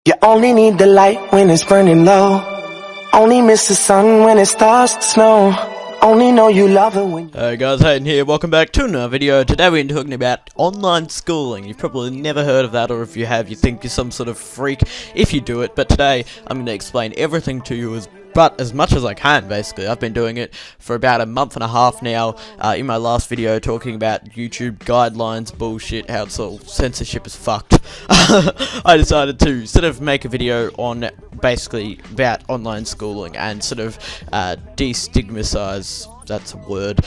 You only need the light when it's burning low. Only miss the sun when it starts to snow. Only know you love it when Hey guys, Hayden here, welcome back to another video. Today we're talking about online schooling. You've probably never heard of that, or if you have, you think you're some sort of freak if you do it. But today, I'm going to explain everything to you as much as I can, basically. I've been doing it for about a month and a half now. In my last video, talking about YouTube guidelines, bullshit, how it's all censorship is fucked. I decided to sort of make a video on basically about online schooling and sort of destigmatize. That's a word.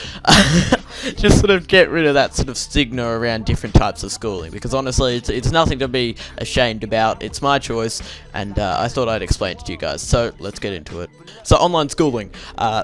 Just sort of get rid of that sort of stigma around different types of schooling, because honestly it's nothing to be ashamed about. It's my choice, and I thought I'd explain it to you guys, so let's get into it. So online schooling,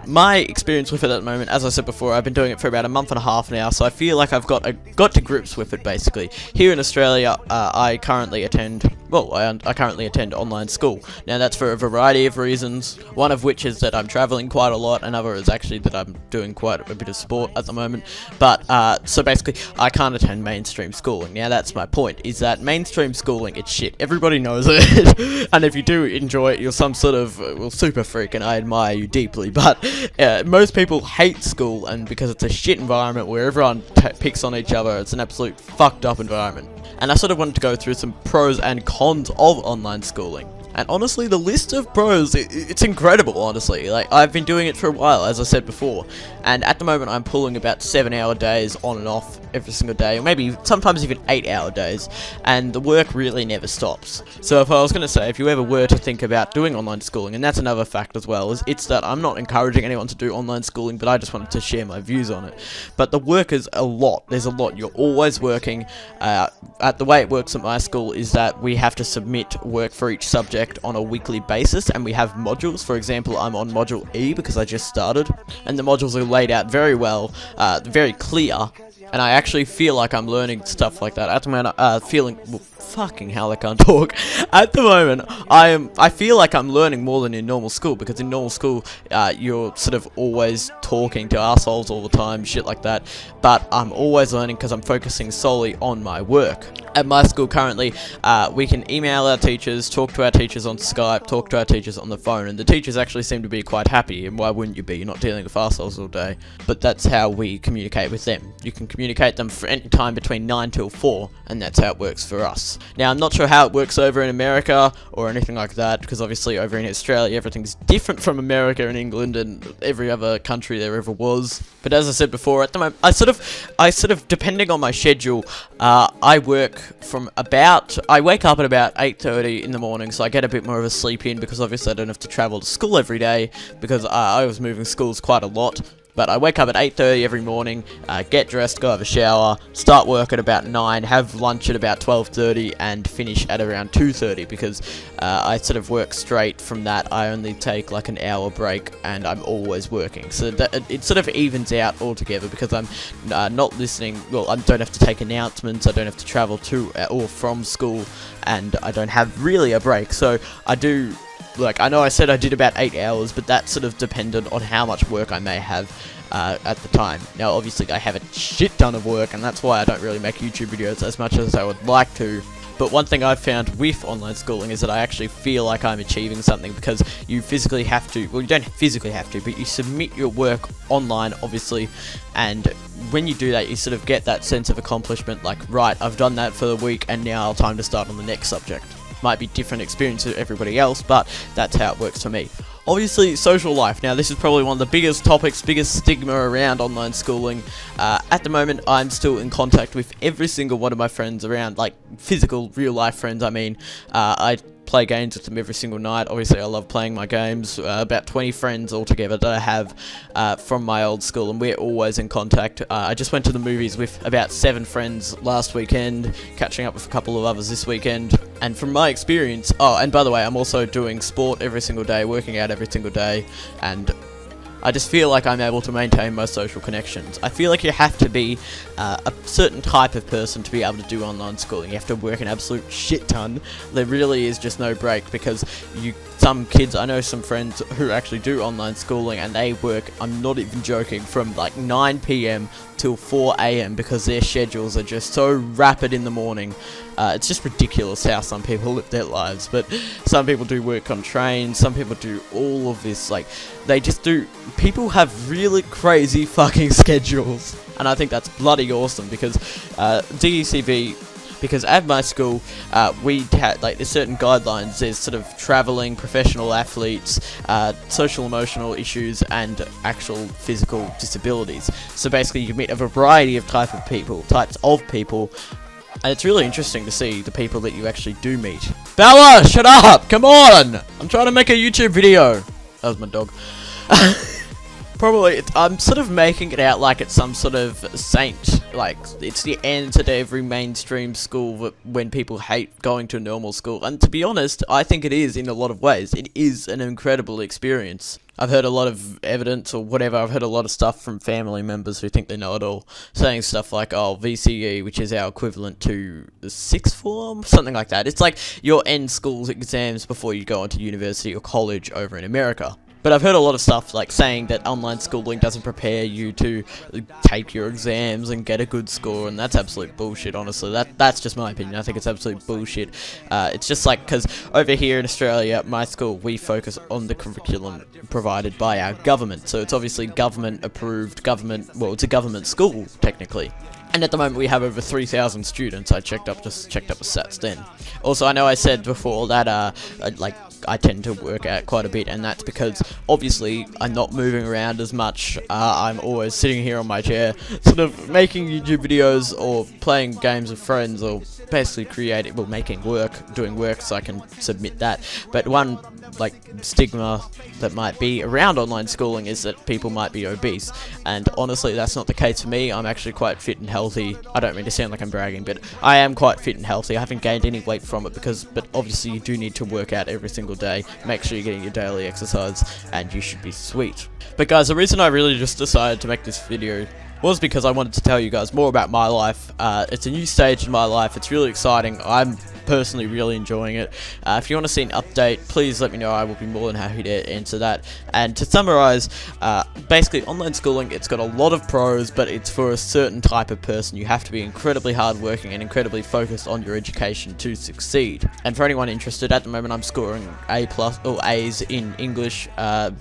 my experience with it at the moment, as I said before, I've been doing it for about a month and a half now, so I feel like I've got to grips with it basically. Here in Australia, I currently attend online school. Now that's for a variety of reasons, one of which is that I'm traveling quite a lot, another is actually that I'm doing quite a bit of sport at the moment. But so basically I can't attend mainstream schooling. Now that's my point, is that mainstream schooling, it's shit. Everybody knows it. And if you do enjoy it, you're some sort of super freak, and I admire you deeply. But most people hate school, and because it's a shit environment where everyone picks on each other, it's an absolute fucked up environment. And I sort of wanted to go through some pros and cons of online schooling. And honestly, the list of pros, it's incredible, honestly. Like, I've been doing it for a while, as I said before. And at the moment, I'm pulling about 7-hour days on and off every single day. Or maybe sometimes even 8-hour days. And the work really never stops. So if I was going to say, if you ever were to think about doing online schooling, and that's another fact as well, it's that I'm not encouraging anyone to do online schooling, but I just wanted to share my views on it. But the work is a lot. There's a lot. You're always working. The way it works at my school is that we have to submit work for each subject on a weekly basis, and we have modules. For example, I'm on module E because I just started, and the modules are laid out very well, very clear, and I actually feel like I'm learning stuff like that. At the moment, fucking hell, I can't talk. At the moment, I feel like I'm learning more than in normal school, because in normal school, you're sort of always talking to assholes all the time, shit like that. But I'm always learning because I'm focusing solely on my work. At my school currently, we can email our teachers, talk to our teachers on Skype, talk to our teachers on the phone, and the teachers actually seem to be quite happy, and why wouldn't you be? You're not dealing with assholes all day. But that's how we communicate with them. You can communicate them for any time between 9 till 4, and that's how it works for us. Now, I'm not sure how it works over in America or anything like that, because obviously over in Australia everything's different from America and England and every other country there ever was. But as I said before, at the moment, I sort of depending on my schedule, I wake up at about 8:30 in the morning, so I get a bit more of a sleep in, because obviously I don't have to travel to school every day, because I was moving schools quite a lot. But I wake up at 8:30 every morning, get dressed, go have a shower, start work at about 9, have lunch at about 12:30, and finish at around 2:30, because I sort of work straight from that. I only take like an hour break, and I'm always working. So it sort of evens out altogether, because I'm not listening. Well, I don't have to take announcements, I don't have to travel to or from school, and I don't have really a break. So I do... Like, I know I said I did about 8 hours, but that's sort of dependent on how much work I may have at the time. Now, obviously, I have a shit ton of work, and that's why I don't really make YouTube videos as much as I would like to. But one thing I've found with online schooling is that I actually feel like I'm achieving something, because you physically have to, well, you don't physically have to, but you submit your work online, obviously, and when you do that, you sort of get that sense of accomplishment, like, right, I've done that for the week, and now time to start on the next subject. Might be different experience to everybody else, but that's how it works for me. Obviously, social life. Now, this is probably one of the biggest topics, biggest stigma around online schooling. At the moment, I'm still in contact with every single one of my friends around, like, physical, real-life friends, I mean. I play games with them every single night. Obviously, I love playing my games. About 20 friends altogether that I have from my old school, and we're always in contact. I just went to the movies with about 7 friends last weekend, catching up with a couple of others this weekend. And from my experience, oh, and by the way, I'm also doing sport every single day, working out every single day, and I just feel like I'm able to maintain my social connections. I feel like you have to be a certain type of person to be able to do online schooling. You have to work an absolute shit ton. There really is just no break, because some kids, I know some friends who actually do online schooling, and they work, I'm not even joking, from like 9 PM till 4 AM because their schedules are just so rapid in the morning. It's just ridiculous how some people live their lives, but some people do work on trains, some people do all of this, like, they just do, people have really crazy fucking schedules, and I think that's bloody awesome, because DECV, because at my school, we had, like, there's certain guidelines. There's sort of traveling, professional athletes, social emotional issues, and actual physical disabilities. So basically, you meet a variety of types of people, and it's really interesting to see the people that you actually do meet. Bella, shut up! Come on! I'm trying to make a YouTube video. That was my dog. Probably, I'm sort of making it out like it's some sort of saint, like, it's the answer to every mainstream school when people hate going to a normal school, and to be honest, I think it is in a lot of ways. It is an incredible experience. I've heard a lot of evidence, or whatever, I've heard a lot of stuff from family members who think they know it all, saying stuff like, oh, VCE, which is our equivalent to the sixth form, something like that. It's like your end school's exams before you go into university or college over in America. But I've heard a lot of stuff like saying that online schooling doesn't prepare you to take your exams and get a good score, and that's absolute bullshit, honestly. That's just my opinion. I think it's absolute bullshit. It's just like, because over here in Australia, my school, we focus on the curriculum provided by our government. So it's obviously government approved, well, it's a government school, technically. And at the moment we have over 3,000 students. I just checked up the stats then. Also, I know I said before that, like, I tend to work out quite a bit, and that's because obviously I'm not moving around as much. I'm always sitting here on my chair, sort of making YouTube videos or playing games with friends, or basically doing work so I can submit that. But one, like, stigma that might be around online schooling is that people might be obese, and honestly that's not the case for me. I'm actually quite fit and healthy. I don't mean to sound like I'm bragging, but I am quite fit and healthy. I haven't gained any weight from it, but obviously you do need to work out every single day. Make sure you're getting your daily exercise, and you should be sweet. But guys, the reason I really just decided to make this video was because I wanted to tell you guys more about my life. It's a new stage in my life. It's really exciting. I'm personally really enjoying it. If you want to see an update, please let me know. I will be more than happy to answer that. And to summarize, basically online schooling, it's got a lot of pros, but it's for a certain type of person. You have to be incredibly hardworking and incredibly focused on your education to succeed. And for anyone interested, at the moment I'm scoring A+ or A's in English,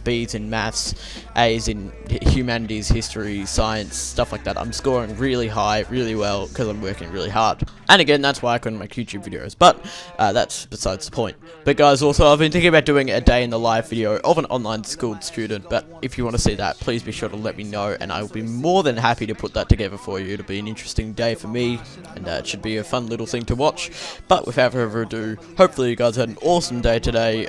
B's in maths, A's in humanities, history, science, stuff like that. I'm scoring really high, really well, because I'm working really hard. And again, that's why I couldn't make YouTube videos, but that's besides the point. But guys, also, I've been thinking about doing a day in the life video of an online school student, but if you want to see that, please be sure to let me know, and I will be more than happy to put that together for you. It'll be an interesting day for me, and it should be a fun little thing to watch. But without further ado, hopefully you guys had an awesome day today.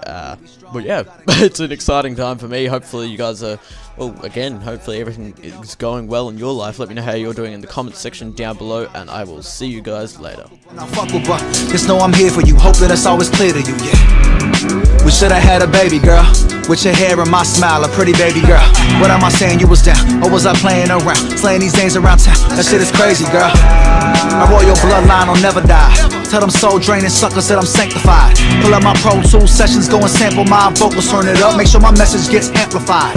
Well, yeah, it's an exciting time for me. Hopefully you guys are, well, again, hopefully everything is going well in your life. Let me know how you're doing in the comments section down below, and I will see you guys later. Now fuck with bro, just know I'm here for you. Hope that it's always clear to you, yeah. We should've had a baby girl, with your hair and my smile, a pretty baby girl. What am I saying, you was down, or was I playing around? Slaying these names around town, that shit is crazy, girl. My royal bloodline will never die. Tell them soul draining suckers that I'm sanctified. Pull up my Pro Tools sessions, go and sample my vocals, turn it up, make sure my message gets amplified.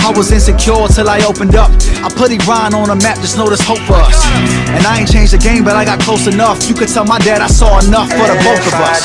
I was insecure till I opened up. I put Iran on a map, just know there's hope for us. And I ain't changed the game, but I got close enough. You could tell my dad I saw enough for the both of us.